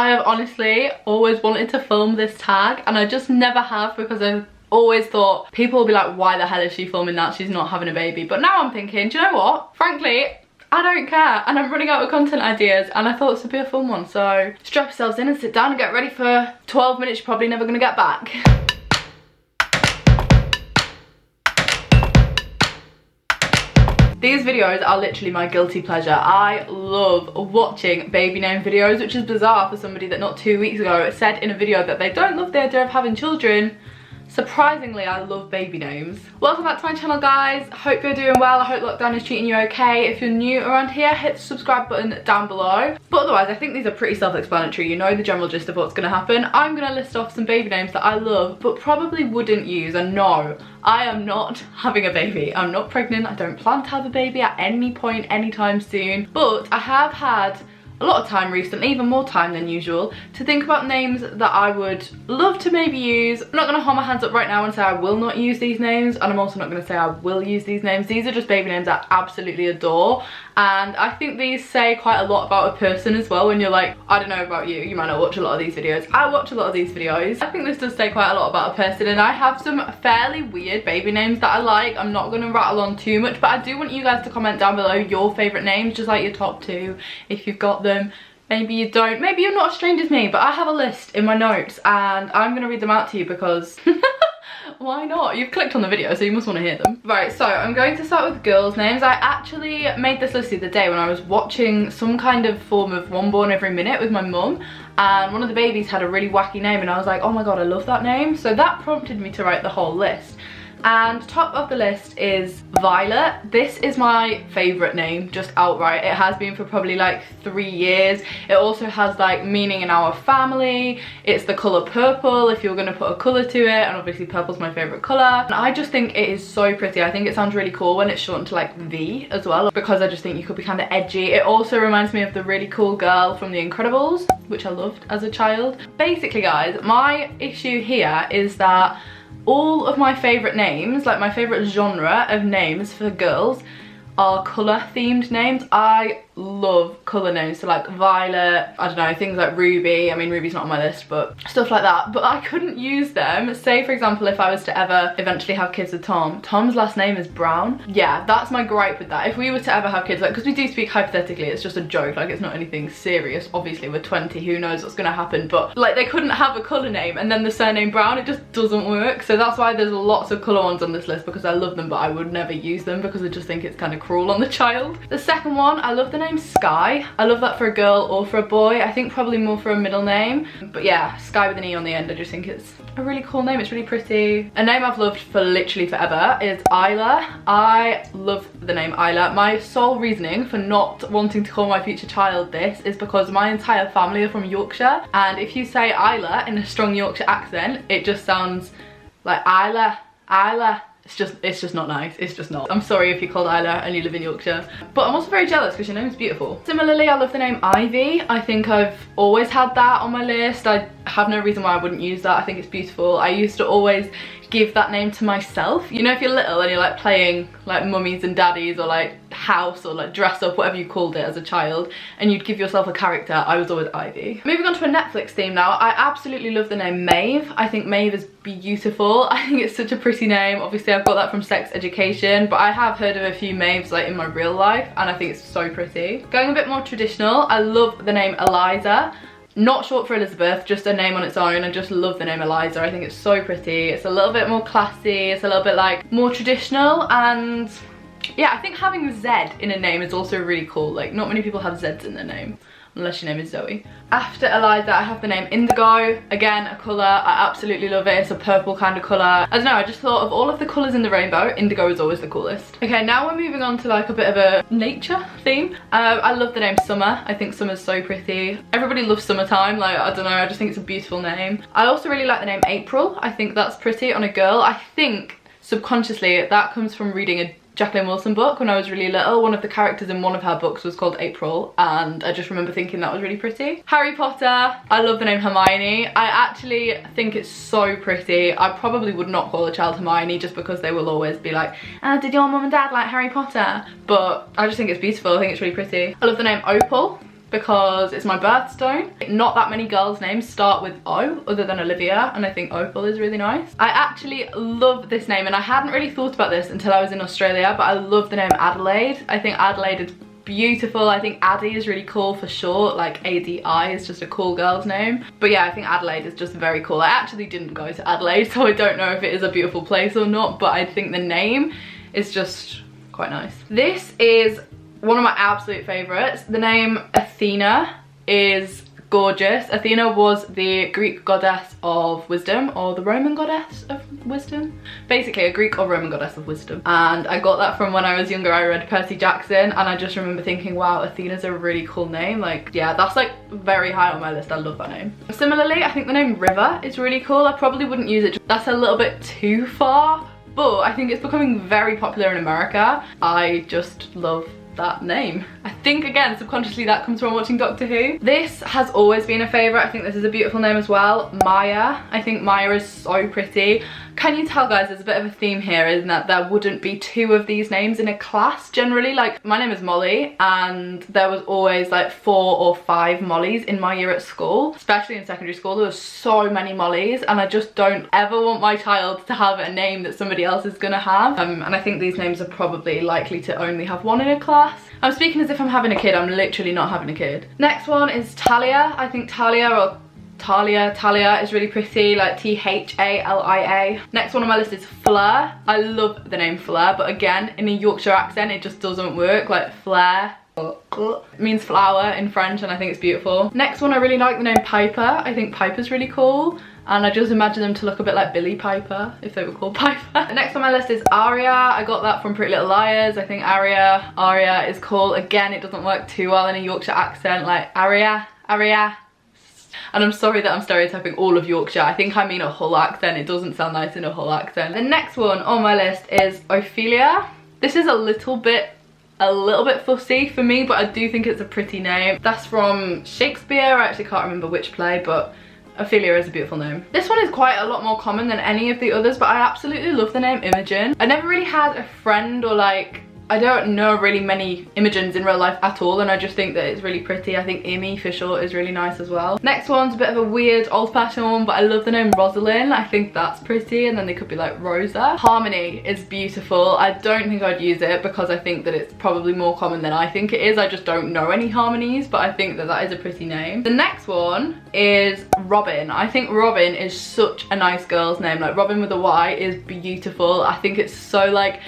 I have honestly always wanted to film this tag and I just never have, because I've always thought people will be like, why the hell is she filming that? She's not having a baby. But now I'm thinking, do you know what? Frankly, I don't care, and I'm running out of content ideas, and I thought this would be a fun one. So strap yourselves in and sit down and get ready for 12 minutes you're probably never gonna get back. These videos are literally my guilty pleasure. I love watching baby name videos, which is bizarre for somebody that not 2 weeks ago said in a video that they don't love the idea of having children. Surprisingly, I love baby names. Welcome back to my channel, guys. Hope you're doing well. I hope lockdown is treating you okay. If you're new around here, hit the subscribe button down below. But otherwise, I think these are pretty self-explanatory. You know the general gist of what's going to happen. I'm going to list off some baby names that I love, but probably wouldn't use. And no, I am not having a baby. I'm not pregnant. I don't plan to have a baby at any point anytime soon. But I have had a lot of time recently, even more time than usual, to think about names that I would love to maybe use. I'm not going to hold my hands up right now and say I will not use these names, and I'm also not going to say I will use these names. These are just baby names I absolutely adore, and I think these say quite a lot about a person as well. When you're like, I don't know about you, you might not watch a lot of these videos. I watch a lot of these videos. I think this does say quite a lot about a person, and I have some fairly weird baby names that I like. I'm not going to rattle on too much, but I do want you guys to comment down below your favourite names, just like your top 2 if you've got them. Maybe you don't, maybe you're not as strange as me, but I have a list in my notes and I'm gonna read them out to you because why not? You've clicked on the video, so you must want to hear them. Right, so I'm going to start with girls' names. I actually made this list the other day when I was watching some kind of form of One Born Every Minute with my mum, and one of the babies had a really wacky name and I was like, oh my god, I love that name. So that prompted me to write the whole list. And top of the list is Violet. This is my favourite name, just outright. It has been for probably like 3 years. It also has like meaning in our family. It's the colour purple if you're going to put a colour to it, and obviously purple's my favourite colour. And I just think it is so pretty. I think it sounds really cool when it's shortened to like V as well, because I just think you could be kind of edgy. It also reminds me of the really cool girl from The Incredibles, which I loved as a child. Basically, guys, my issue here is that all of my favourite names, like my favourite genre of names for girls, are colour themed names. I love colour names, so like Violet, I don't know, things like Ruby. I mean, Ruby's not on my list, but stuff like that. But I couldn't use them. Say for example, if I was to ever eventually have kids with Tom, Tom's last name is Brown. Yeah, that's my gripe with that. If we were to ever have kids, like, because we do speak hypothetically, it's just a joke, like it's not anything serious. Obviously we're 20, who knows what's gonna happen, but like they couldn't have a colour name and then the surname Brown, it just doesn't work. So that's why there's lots of colour ones on this list, because I love them, but I would never use them because I just think it's kind of cruel on the child. The second one, I love the name Sky. I love that for a girl or for a boy. I think probably more for a middle name, but yeah, Sky with an E on the end. I just think it's a really cool name. It's really pretty. A name I've loved for literally forever is Isla. I love the name Isla. My sole reasoning for not wanting to call my future child this is because my entire family are from Yorkshire, and if you say Isla in a strong Yorkshire accent, it just sounds like Isla. It's just not nice. It's just not. I'm sorry if you're called Isla and you live in Yorkshire. But I'm also very jealous because your name is beautiful. Similarly, I love the name Ivy. I think I've always had that on my list. I have no reason why I wouldn't use that. I think it's beautiful. I used to always give that name to myself. You know, if you're little and you're like playing like mummies and daddies or like house or like dress up, whatever you called it as a child, and you'd give yourself a character, I was always Ivy. Moving on to a Netflix theme now, I absolutely love the name Maeve. I think Maeve is beautiful. I think it's such a pretty name. Obviously I've got that from Sex Education, but I have heard of a few Maeves like in my real life, and I think it's so pretty. Going a bit more traditional, I love the name Eliza. Not short for Elizabeth, just a name on its own. I just love the name Eliza. I think it's so pretty. It's a little bit more classy. It's a little bit like more traditional, and yeah, I think having Z in a name is also really cool. Like not many people have Zs in their name, unless your name is Zoe. After Eliza, I have the name Indigo. Again, a colour, I absolutely love it. It's a purple kind of colour. I don't know, I just thought of all of the colours in the rainbow, indigo is always the coolest. Okay, now we're moving on to like a bit of a nature theme. I love the name Summer. I think summer's so pretty. Everybody loves summertime, like, I don't know, I just think it's a beautiful name. I also really like the name April. I think that's pretty on a girl. I think subconsciously that comes from reading a Jacqueline Wilson book when I was really little. One of the characters in one of her books was called April, and I just remember thinking that was really pretty. Harry Potter, I love the name Hermione. I actually think it's so pretty. I probably would not call a child Hermione just because they will always be like, did your mum and dad like Harry Potter? But I just think it's beautiful. I think it's really pretty. I love the name Opal. because it's my birthstone. Not that many girls' names start with O other than Olivia, and I think Opal is really nice. I actually love this name, and I hadn't really thought about this until I was in Australia, but I love the name Adelaide. I think Adelaide is beautiful. I think Addie is really cool for short, like ADI is just a cool girl's name. But yeah, I think Adelaide is just very cool. I actually didn't go to Adelaide, so I don't know if it is a beautiful place or not, but I think the name is just quite nice. This is one of my absolute favorites. The name Athena is gorgeous. Athena was the Greek goddess of wisdom, or the Roman goddess of wisdom. Basically a Greek or Roman goddess of wisdom. And I got that from when I was younger. I read Percy Jackson, and I just remember thinking, wow, Athena's a really cool name. Like, yeah, that's like very high on my list. I love that name. Similarly, I think the name River is really cool. I probably wouldn't use it. That's a little bit too far, but I think it's becoming very popular in America. I just love that name. I think, again, subconsciously that comes from watching Doctor Who. This has always been a favourite. I think this is a beautiful name as well. Maya. I think Maya is so pretty. Can you tell, guys, there's a bit of a theme here, isn't that there wouldn't be two of these names in a class generally? Like, my name is Molly, and there was always like 4 or 5 Mollys in my year at school, especially in secondary school. There was so many Mollys, and I just don't ever want my child to have a name that somebody else is gonna have. And I think these names are probably likely to only have one in a class. I'm speaking as if I'm having a kid. I'm literally not having a kid. Next one is Talia. I think Talia or Talia is really pretty, like T-H-A-L-I-A. Next one on my list is Fleur. I love the name Fleur, but again, in a Yorkshire accent, it just doesn't work. Like Fleur, it means flower in French, and I think it's beautiful. Next one, I really like the name Piper. I think Piper's really cool, and I just imagine them to look a bit like Billie Piper if they were called Piper. Next on my list is Aria. I got that from Pretty Little Liars. I think Aria is cool. Again, it doesn't work too well in a Yorkshire accent, like Aria. And I'm sorry that I'm stereotyping all of Yorkshire. I think I mean a Hull accent. It doesn't sound nice in a Hull accent. The next one on my list is Ophelia. This is a little bit fussy for me, but I do think it's a pretty name. That's from Shakespeare. I actually can't remember which play, but Ophelia is a beautiful name. This one is quite a lot more common than any of the others, but I absolutely love the name Imogen. I never really had a friend, or like, I don't know really many Imogens in real life at all, and I just think that it's really pretty. I think Imi for short is really nice as well. Next one's a bit of a weird old-fashioned one, but I love the name Rosalind. I think that's pretty, and then they could be like Rosa. Harmony is beautiful. I don't think I'd use it because I think that it's probably more common than I think it is. I just don't know any Harmonies, but I think that that is a pretty name. The next one is Robin. I think Robin is such a nice girl's name. Like, Robin with a Y is beautiful. I think it's so like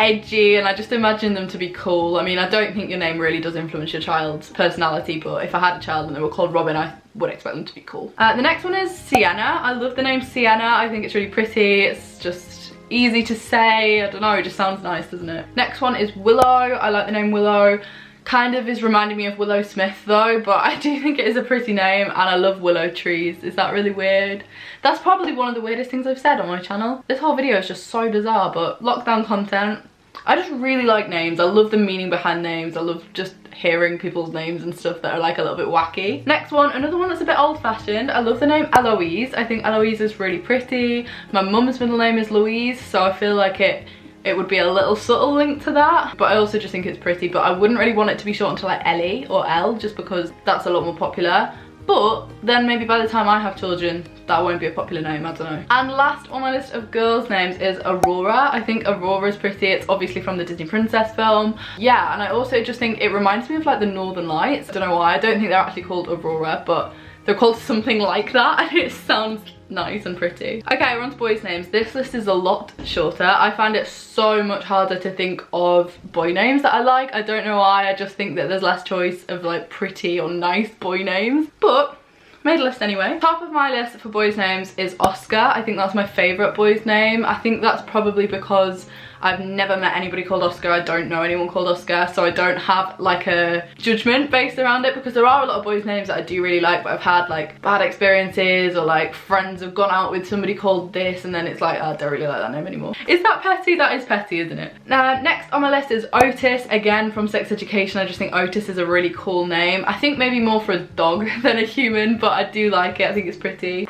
edgy, and I just imagine them to be cool. I mean, I don't think your name really does influence your child's personality, but if I had a child and they were called Robin, I would expect them to be cool. The next one is Sienna. I love the name Sienna. I think it's really pretty. It's just easy to say. I don't know, it just sounds nice, doesn't it? Next one is Willow. I like the name Willow. Kind of is reminding me of Willow Smith though, but I do think it is a pretty name, and I love willow trees. Is that really weird? That's probably one of the weirdest things I've said on my channel. This whole video is just so bizarre, but lockdown content. I just really like names. I love the meaning behind names. I love just hearing people's names and stuff that are like a little bit wacky. Next one, another one that's a bit old-fashioned. I love the name Eloise. I think Eloise is really pretty. My mum's middle name is Louise, so I feel like it would be a little subtle link to that, but I also just think it's pretty. But I wouldn't really want it to be shortened to like Ellie or Elle, just because that's a lot more popular. But then maybe by the time I have children, that won't be a popular name, I don't know. And last on my list of girls' names is Aurora. I think Aurora is pretty. It's obviously from the Disney Princess film. Yeah, and I also just think it reminds me of like the Northern Lights. I don't know why. I don't think they're actually called Aurora, but they're called something like that, and it sounds nice and pretty. Okay, we're on to boys' names. This list is a lot shorter. I find it so much harder to think of boy names that I like. I don't know why. I just think that there's less choice of like pretty or nice boy names, but made a list anyway. Top of my list for boys' names is Oscar. I think that's my favourite boy's name. I think that's probably because I've never met anybody called Oscar. I don't know anyone called Oscar, so I don't have like a judgment based around it, because there are a lot of boys' names that I do really like, but I've had like bad experiences, or like friends have gone out with somebody called this and then it's like, oh, I don't really like that name anymore. Is that petty? That is petty, isn't it? Next on my list is Otis, again from Sex Education. I just think Otis is a really cool name. I think maybe more for a dog than a human, but I do like it. I think it's pretty.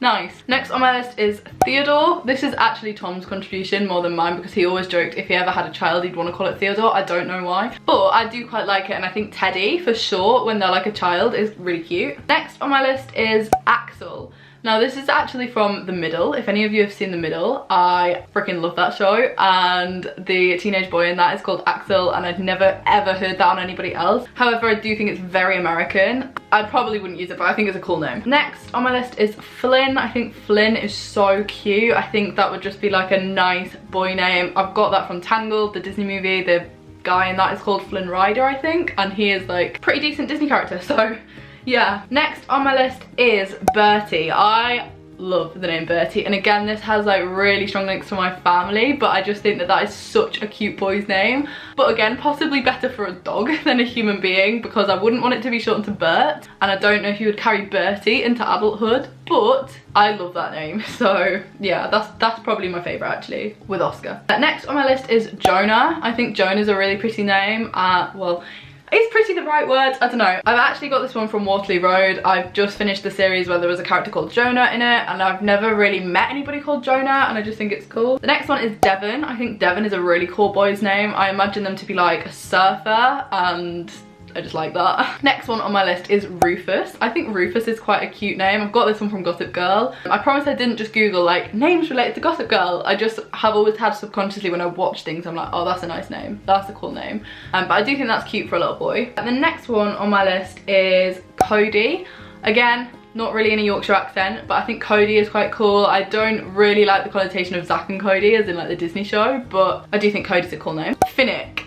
Nice. Next on my list is Theodore. This is actually Tom's contribution more than mine because he always joked if he ever had a child he'd want to call it Theodore. I don't know why, but I do quite like it, and I think Teddy for short when they're like a child is really cute. Next on my list is Axel. Now this is actually from The Middle. If any of you have seen The Middle, I freaking love that show, and the teenage boy in that is called Axel, and I'd never ever heard that on anybody else. However, I do think it's very American. I probably wouldn't use it, but I think it's a cool name. Next on my list is Flynn. I think Flynn is so cute. I think that would just be like a nice boy name. I've got that from Tangled, the Disney movie. The guy in that is called Flynn Rider, I think, and he is like pretty decent Disney character, so yeah. Next on my list is Bertie. I love the name Bertie, and again this has like really strong links to my family, but I just think that that is such a cute boy's name. But again, possibly better for a dog than a human being, because I wouldn't want it to be shortened to Bert, and I don't know if you would carry Bertie into adulthood, but I love that name. So yeah, that's probably my favourite actually, with Oscar. Next on my list is Jonah. I think Jonah is a really pretty name. Well, is pretty the right word? I don't know. I've actually got this one from Waterloo Road. I've just finished the series where there was a character called Jonah in it, and I've never really met anybody called Jonah, and I just think it's cool. The next one is Devon. I think Devon is a really cool boy's name. I imagine them to be like a surfer, and I just like that. Next one on my list is Rufus. I think Rufus is quite a cute name. I've got this one from Gossip Girl. I promise I didn't just Google like names related to Gossip Girl. I just have always had subconsciously when I watch things, I'm like, oh, that's a nice name. That's a cool name. But I do think that's cute for a little boy. And the next one on my list is Cody. Again, not really in a Yorkshire accent, but I think Cody is quite cool. I don't really like the connotation of Zack and Cody as in like the Disney show, but I do think Cody's a cool name. Finnick.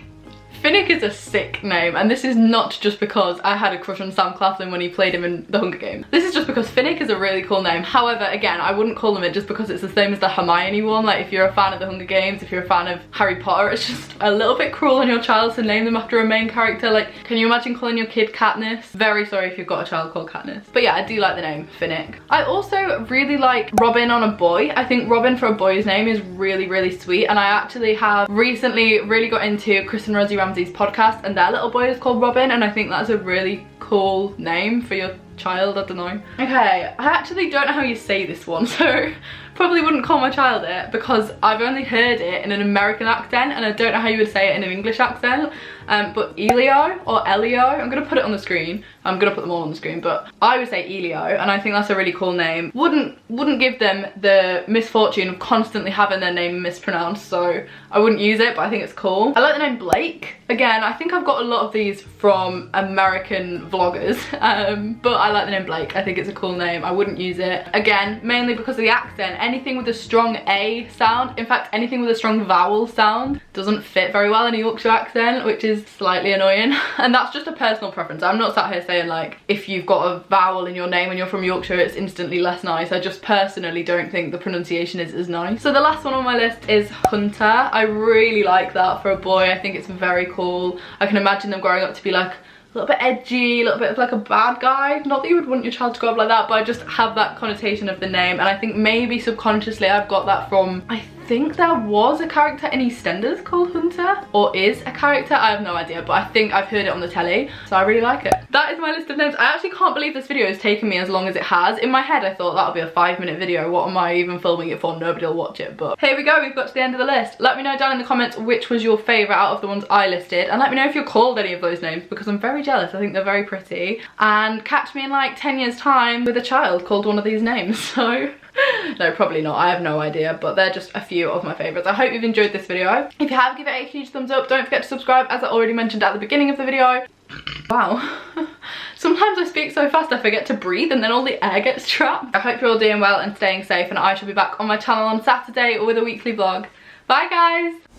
Finnick is a sick name, and this is not just because I had a crush on Sam Claflin when he played him in The Hunger Games. This is just because Finnick is a really cool name. However, again, I wouldn't call them it just because it's the same as the Hermione one. Like, if you're a fan of The Hunger Games, if you're a fan of Harry Potter, it's just a little bit cruel on your child to name them after a main character. Like, can you imagine calling your kid Katniss? Very sorry if you've got a child called Katniss. But yeah, I do like the name Finnick. I also really like Robin on a boy. I think Robin for a boy's name is really, really sweet, and I actually have recently really got into Chris and Rosie Ramsey's podcast, and their little boy is called Robin, and I think that's a really cool name for your child. I don't know. Okay, I actually don't know how you say this one, so probably wouldn't call my child it because I've only heard it in an American accent, and I don't know how you would say it in an English accent. But Elio or Elio, I'm gonna put it on the screen. I'm gonna put them all on the screen, but I would say Elio, and I think that's a really cool name. Wouldn't give them the misfortune of constantly having their name mispronounced, so I wouldn't use it, but I think it's cool. I like the name Blake. Again, I think I've got a lot of these from American vloggers, but I like the name Blake. I think it's a cool name. I wouldn't use it. Again, mainly because of the accent. Anything with a strong A sound, in fact, anything with a strong vowel sound doesn't fit very well in a Yorkshire accent, which is slightly annoying. And that's just a personal preference. I'm not sat here saying like, if you've got a vowel in your name and you're from Yorkshire, it's instantly less nice. I just personally don't think the pronunciation is as nice. So the last one on my list is Hunter. I really like that for a boy. I think it's very cool. I can imagine them growing up to be like a little bit edgy, a little bit of like a bad guy. Not that you would want your child to grow up like that, but I just have that connotation of the name, and I think maybe subconsciously I've got that from, I think there was a character in EastEnders called Hunter, or is a character, I have no idea, but I think I've heard it on the telly, so I really like it. That is my list of names. I actually can't believe this video has taken me as long as it has. In my head I thought that would be a 5-minute video. What am I even filming it for? Nobody will watch it, but here we go, we've got to the end of the list. Let me know down in the comments which was your favourite out of the ones I listed, and let me know if you're called any of those names, because I'm very jealous. I think they're very pretty, and catch me in like 10 years time with a child called one of these names. So no, probably not, I have no idea, but they're just a few of my favourites. I hope you've enjoyed this video. If you have, give it a huge thumbs up. Don't forget to subscribe, as I already mentioned at the beginning of the video. Wow. Sometimes I speak so fast I forget to breathe and then all the air gets trapped. I hope you're all doing well and staying safe, and I shall be back on my channel on Saturday with a weekly vlog. Bye guys!